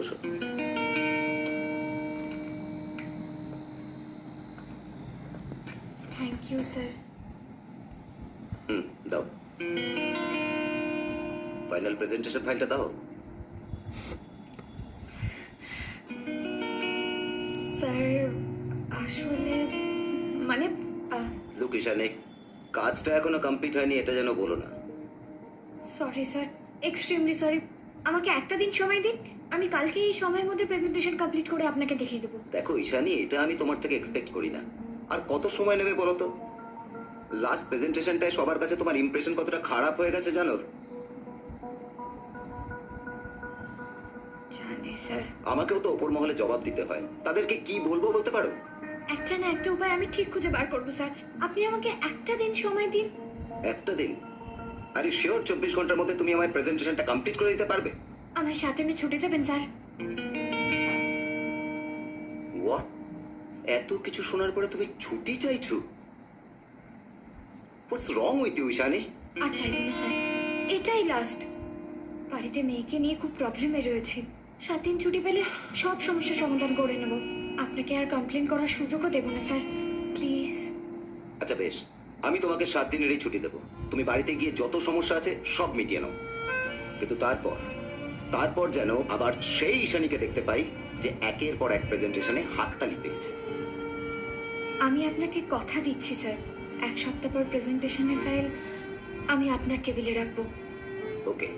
বসো। Thank you sir. দাও final presentation ফাইলটা দাও। স্যার আসলে মানে লুক ঈশানী, কাজটা এখনো কমপ্লিট হয়নি এটা যেন বলো না। Sorry sir, extremely sorry. আমাকে একটা দিন সময় দিন, আমি কালকে এই সময়ের মধ্যে প্রেজেন্টেশন কমপ্লিট করে আপনাকে দেখিয়ে দেবো। দেখো ঈশানী, এটা আমি তোমার থেকে এক্সপেক্ট করি না। আর কত সময় নেবে বলো তো? লাস্ট প্রেজেন্টেশনটায় সবার কাছে তোমার ইমপ্রেশন কতটা খারাপ হয়ে গেছে জানো? জানি স্যার। আমাকেও তো ওপর মহলে জবাব দিতে হয়, তাদেরকে কি বলবো বলতে পারো? একটা না একটা উপায় আমি ঠিক খুঁজে বার করবো স্যার, আপনি আমাকে একটা দিন সময় দিন। একটা দিন? আরে শিওর 24 ঘন্টার মধ্যে তুমি আমার প্রেজেন্টেশনটা কমপ্লিট করে দিতে পারবে? আমায় 7 দিনে ছুটি দেবেন স্যার? হোয়াট? এত কিছু শোনার পরে তুমি ছুটি চাইছো? হোয়াটস রং উইথ ইউ ঈশানী? আর চাইবো না স্যার, এটাই লাস্ট। বাড়িতে মেয়েকে নিয়ে খুব প্রবলেমে রয়েছি, 7 দিন ছুটি পেলে সব সমস্যার সমাধান করে নেব। আপনাকে আর কমপ্লেন করার সুযোগও দেবো না স্যার, প্লিজ। আচ্ছা বেশ, আমি তোমাকে 7 দিনেরই ছুটি দেবো। তুমি বাড়িতে গিয়ে যত সমস্যা আছে সব মিটিয়ে নাও। কিন্তু তারপর যেন আবার সেই ঈশানীকে দেখতে পাই যে একের পর এক প্রেজেন্টেশনে হাততালি পেয়েছে। আমি আপনাকে কথা দিচ্ছি স্যার, 1 সপ্তাহ পর প্রেজেন্টেশনের ফাইল আমি আপনার টেবিলে রাখবো। ওকে।